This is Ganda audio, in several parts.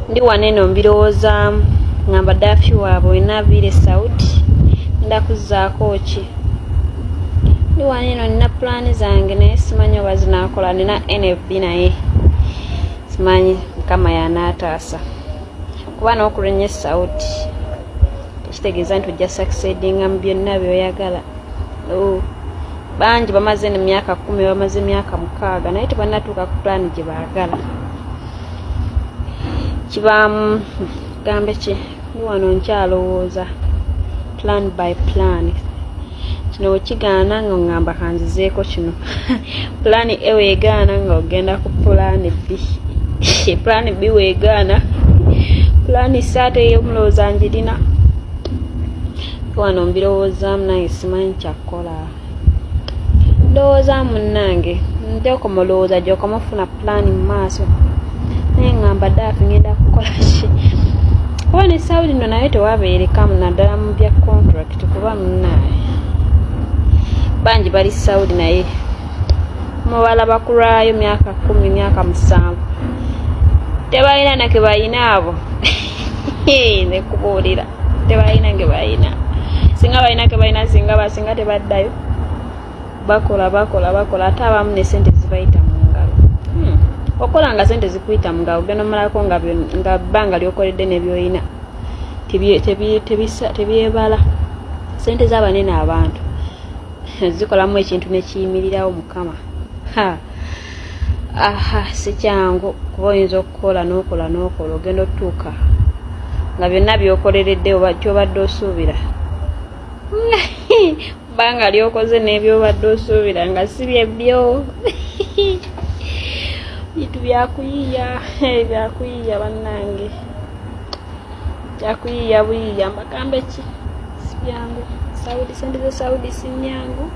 Ndi waneno mbirowooza ngamba Daffy waabwe wenavire Saudi nda kuzaako ki. Ndi waneno nina plan zange naye simanyi oba zinaakola. Nina NFB naye simanyi Mukama y'anaataasa. Kuba n'okulenya Saudi tekitegeeza nti ojja succeedinga mu byonna by'oyagala. Bangi bamaze emyaka 10 bamaze emyaka 6 naye tebannatuuka ku plan gye baagala. Kibaamu gambe ki ndi wano nkyalowooza plan by plan. Kino wekigaana nga ngamba kanzizeeko kino. Plan A weegaana nga ogenda ku plan B. Plan B weegaana plan C ate ey'omulowooza njirina. Wano mbirowoozaamu nange simanyi kyakukola. Ndowooza munnange nteeko mulowooza gy'okamufuna plan mu maaso. Naye ngamba Daffy ngenda kukola ki? Kuba ne Saudi nno naye tewabeerekamu naddala mu bya contract kuba munnaye bangi bali Saudi naye mubala bakulwayo myaka 10 myaka 7 tebalina nake balina abo. Nekubuulira tebalina ge balina. Singa balina ke balina singa basinga tebaddayo bakola ate abamu ne sente zibayita mu ngalo. Okola nga sente zikuyita mu ngalo genda malako nga bbanga lyokoledde n'ebyoyina tebyebala. Sente z'abanene abantu zikolamu ekintu nekiyimirirawo Mukama. Si kyangu kuba oyinza okukola n'okola ogenda otuuka nga byonna byokoleredde oba kyobadde osuubira bbanga lyokoze n'ebyobadde osuubira nga si byebyo. Bitu byakuyiya bannange, byakuyiya buyiya mbagambe ki si byangu. Saudi sente za Saudi si nyangu.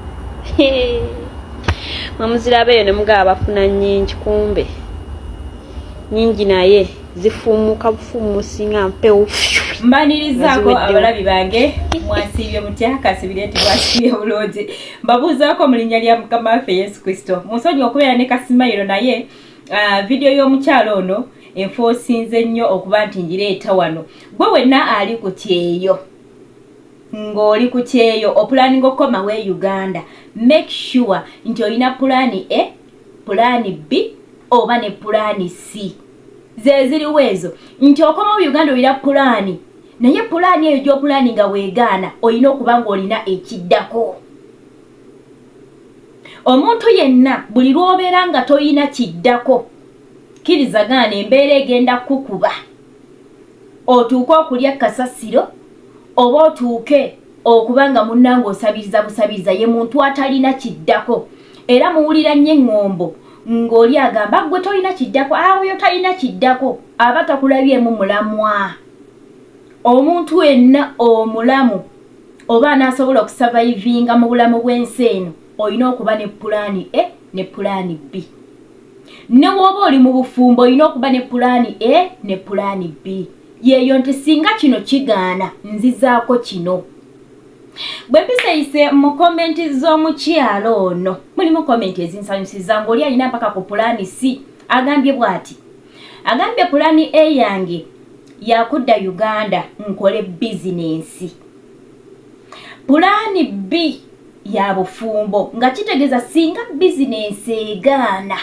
Mamuzirabeyo ne mugaba bafuna nnyingi kumbe nyingi naye zifumuka bufumusinga mpewo. Mbanirizaako abalabi bange mwasiibye mutya kasibireti bwasiibye bulungi. Mbabuuzaako mu linnya lya Mukama waffe Yesu Kristo. Musonyi okubeera ne Kasimayiro naye video y'omukyalo ono enfosinze nnyo okuba nti ngireeta wano. Gwe wenna ali ku kyeyo ng'oli ku kyeyo opulaninga okukoma we Uganda, make sure nti olina pulaani A, pulaani B oba ne pulaani C. Ze ziriwo ezo nti okoma mu Uganda olina pulaani naye pulaani eyo gy'opulaani nga weegaana olina okuba ng'olina ekiddako. Omuntu yenna buli lw'obeera nga toyina kiddako kirizagaana embeera egenda kukuba. Otuuke okulya kasasiro oba otuuke okuba nga munnange osabiriza busabiriza ye muntu atalina kiddako. Era muwulira nnyo eŋŋombo ng'oli agamba gwe tolina kiddako, oyo talina kiddako aba takulabyemu mulamwa. Omuntu wenna omulamu oba anaasobola okusavayivinga mu bulamu bw'ensi eno olina okuba ne pulaani A ne pulaani B. Ne bw'oba oli mu bufumbo olina okuba ne pulaani A ne pulaani B. Yeeyo nti singa kino kigaana nzizaako kino. Bwe mpiseyise mu komenti z'omukyalo ono mulimu komenti ezinsanyusiza ng'oli alina mpaka ku pulaani C. Agambye bw'ati, agambye pulaani A yange yakudda Uganda nkole bizinensi. Pulaani B ya bufumbo nga kitegeeza singa bizinensi egaana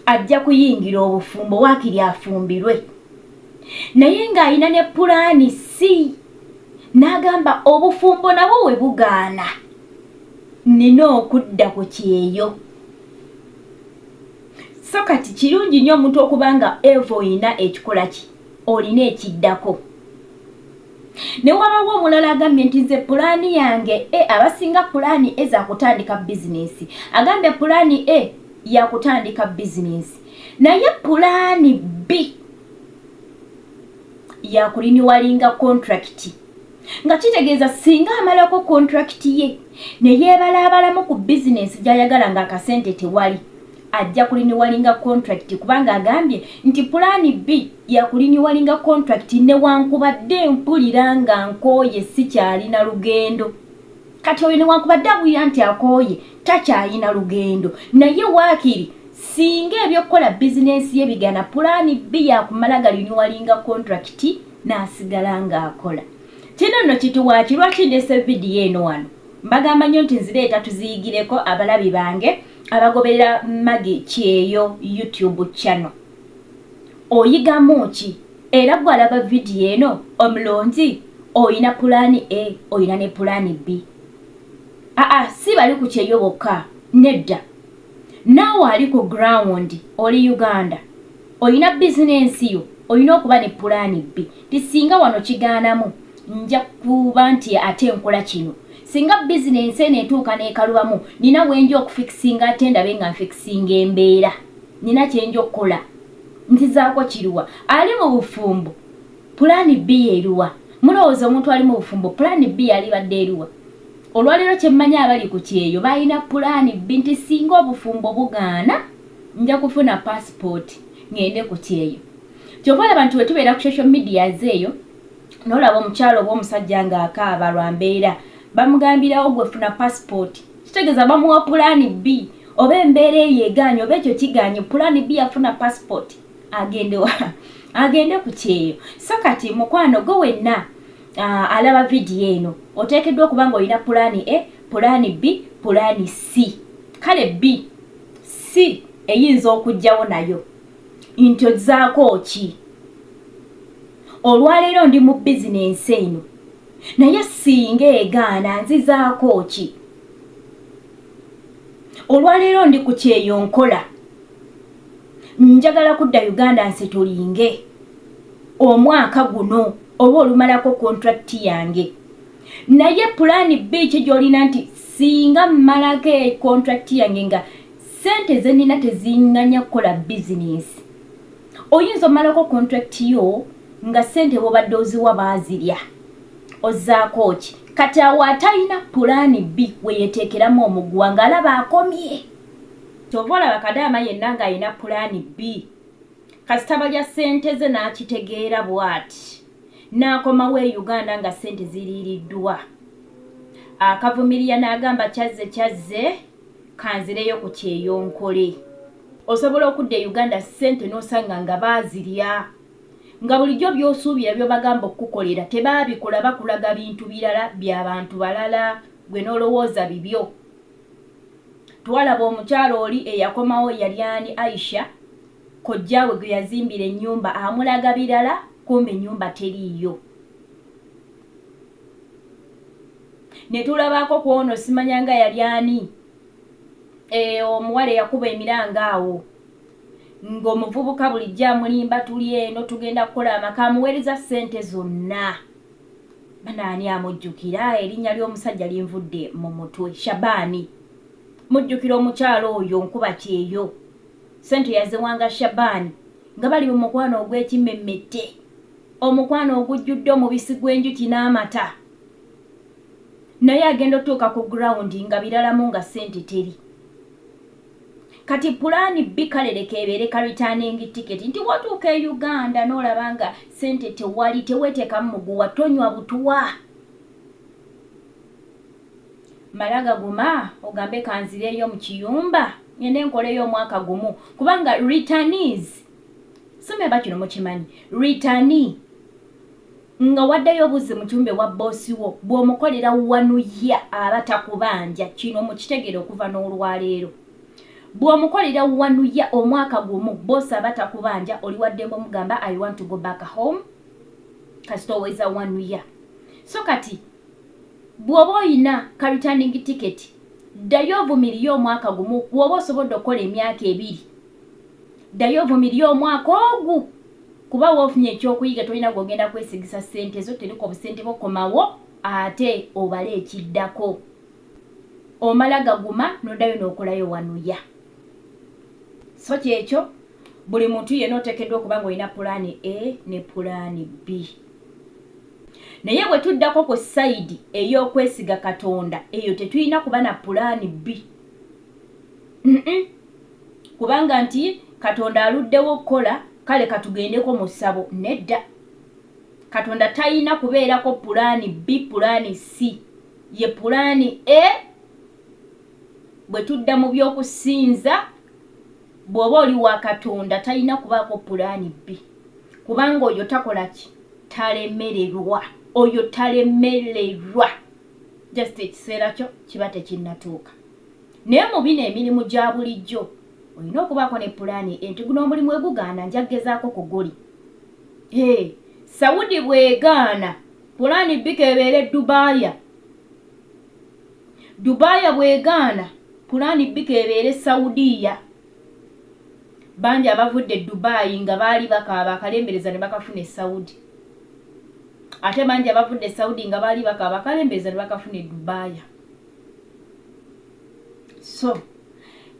ajja kuyingira obufumbo waakiri afumbirwe. Naye ng'alina ne pulaani C n'agamba obufumbo nabwo we bugaana nina okudda ku kyeyo. So kati kirungi nnyo omuntu okuba nga eva olina ekikola ki olina ekiddako. Ne wabawo omulala agambye nti nze pulaani yange abasinga pulaani E za kutandika bizinensi. Agambye pulaani E ya kutandika bizinensi naye pulaani B ya kuliniwalinga kontrakiti. Nga kitegeeza singa amalako kontrakiti ye ne yeebalaabalamu ku bizinensi gy'ayagala nga akasente tewali ajja kuliniwalinga kontrakiti kubanga agambye nti pulaani B ya kuliniwalinga kontrakiti newankubadde mpulira nga nkooye sikyalina lugendo. Kati oyo newankubadde awulira nti akooye takyalina lugendo naye waakiri singa ebyokukola bizinensi ye bigana pulaani B yakumala galinwalinga contract n'asigala ng'akola. Kino nno kituwaaki lwaki ndese vidiyo eno wano mbagamba nnyo nti nzireeta tuziyigireko abalabi bange abagoberera Maggie Kyeyo YouTube channel. Oyigamu ki? Era bw'alaba vidiyo eno omulungi oyina pulaani A oyina ne pulaani B. Si bali ku Kyeyo bokka nedda. Naawe ali ku ground oli Uganda oyina bizinensi yo oyina okuba ne pulaani B. Tisinga wano kigaanamu nja kuba nti ate nkola kino. Singa bizinensi eno etuuka n'ekalubamu nina wenja okufikisinga ate ndabe nga nfikisinga embeera. Nina kyenja okukola ntizaako kiruwa. Ali mu bufumbo pulaani B eruwa. Mulowooza omuntu ali mu bufumbo pulaani B alibadde eruwa. Olwaleero kyemmanya abali ku Kyeyo balina pulaani B nti singa obufumbo bugaana nja kufuna passport ngende ku Kyeyo. Kyova olaba nti wetubeera ku social media eyo n'olaba omukyalo oba omusajja ng'akaaba lwa mbeera bamugambirawo gwe funa passport. Kitegeeza bamuwa pulaani B oba embeera eyo egaanye oba ekyo kigaanye pulaani B afuna passport agende ku Kyeyo. So kati mukwano gwe wenna alaba vidiyo eno oteekeddwa okuba ng'olina pulaani A, pulaani B, pulaani C. Kale B, C eyinza okujjawo nayo nti ozzaako ki? Olwaleero ndi mu bizinensi eno naye singa egaana nzizaako ki? Olwaleero ndi ku Kyeyo nkola njagala kudda Uganda nsetulinge omwaka guno oba olumalako contract yange. Naye pulaani B ky'olina nti singa mmalako contract yange nga sente ze nina tezinganya kukola bizinensi. Oyinza omalako contract yo nga sente bw'obadde oziwa baazirya. Ozzaako ki? Kati awo atalina pulaani B weyeteekeramu omuguwa ng'alaba akomye. Kyova olaba Kadaama yenna ng'alina pulaani B. Kasitaba lya sente ze n'akitegeera bw'ati. N'akomawo e Uganda nga sente ziriiriddwa. Akavumirira n'agamba kyazze kanzireyo ku Kyeyo nkole. Osobola okudda e Uganda sente n'osanga nga baazirya. Nga bulijjo by'osuubira by'obagamba okukolera tebaabikola bakulaga bintu birala by'abantu balala gwe n'olowooza bibyo. Twalaba omukyalo oli eyakomawo yali ani Aisha kojjaawe gwe yazimbira ennyumba amulaga birala kumbe ennyumba teriiyo. Ne tulabako ku ono simanyanga yali ani omuwala eyakuba emiranga awo ng'omuvubuka bulijjo amulimba tuli eno tugenda kukola amaka amuweereza ssente zonna. Banaani amujjukira erinnya ly'omusajja linvudde mu mutwe Shabaani. Mujjukira omukyalo oyo nkuba Kyeyo. Ssente yaziwanga Shabaani nga bali mu mukwano ogw'ekimmemmette. Omukwano ogujjudde omubisi gw'enjuki n'amata. Naye agenda otuuka ku ground nga biralamu nga ssente teri. Kati pulaani B kaleleka ebeere ka returning ticket nti watuuka e Uganda n'olaba nga ssente tewali teweteekamu muguwa tonywa butuwa. Malaga guma ogambe kanzireyo mu kiyumba ngende nkoleyo omwaka gumu kubanga returnees some bakino mukimanyi returnee nga waddeyo obuzi mu kiyumba wa bossi wo bw'omukolera wanuya abatakubanja kino mukitegere okuva n'olwaleero. Bw'omukolera wanuya omwaka gumu bosi abatakubanja oli waddemu omugamba I want to go back home kasitoweza wanuya. So kati bw'oba oyina ka returning ticket ddayo ovumiriyo omwaka gumu bw'oba osobodde okukola emyaka 2 ddayo ovumiriyo omwaka ogwo kuba woofunye ekyokuyiga tolina gw'ogenda kwesigisa ssente zo teriko obusente bokomawo ate obale ekiddako omala gaguma n'oddayo n'okolayo wanuya. So kyekyo buli muntu yenna oteekeddwa okuba ng'olina pulaani A ne pulaani B. Naye bwe tuddako ku sayidi ey'okwesiga Katonda eyo tetulina kuba na pulaani B. Kubanga nti Katonda aluddewo okukola kale katugendeko mu ssabo nedda. Katonda talina kubeerako pulaani B pulaani C ye pulaani A. Bwe tudda mu by'okusinza bw'oba oli wa Katonda talina kubaako pulaani B kubanga oyo takola ki talemererwa oyo talemererwa just ekiseera kyo kiba tekinnatuuka naye mu bino emirimu gya bulijjo olina okubaako ne pulaani enti guno omulimu egugaana njagezaako ku guli Saudi bwegaana pulaani B kebeere Dubaaya bwegaana pulaani B kebeere Saudiya bangi abavudde Dubai nga baali bakaaba akalembereza ne bakafune Saudi ate bangi abavudde Saudi nga baali bakaaba akalembereza ne bakafune Dubaaya so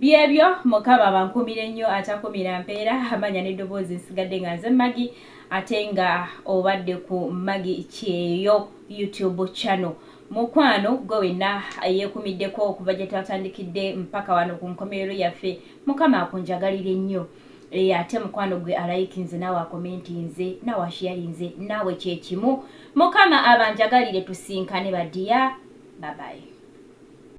byebyo mukaba bankumire nnyo atakumira mpeera amanya n'eddoboozi nsigadde nga nze Maggie ate nga obadde ku Maggie Kyeyo YouTube channel mukwano gwe wenna yeekumiddeko okuva gye twatandikidde mpaka wano ku nkomerero yaffe mukama akunjagalire nnyo ate mukwano gwe alayikinze naawe akomentinze naawe asharinze naawe kyekimu mukama abanjagalire tusinkane badiya bye bye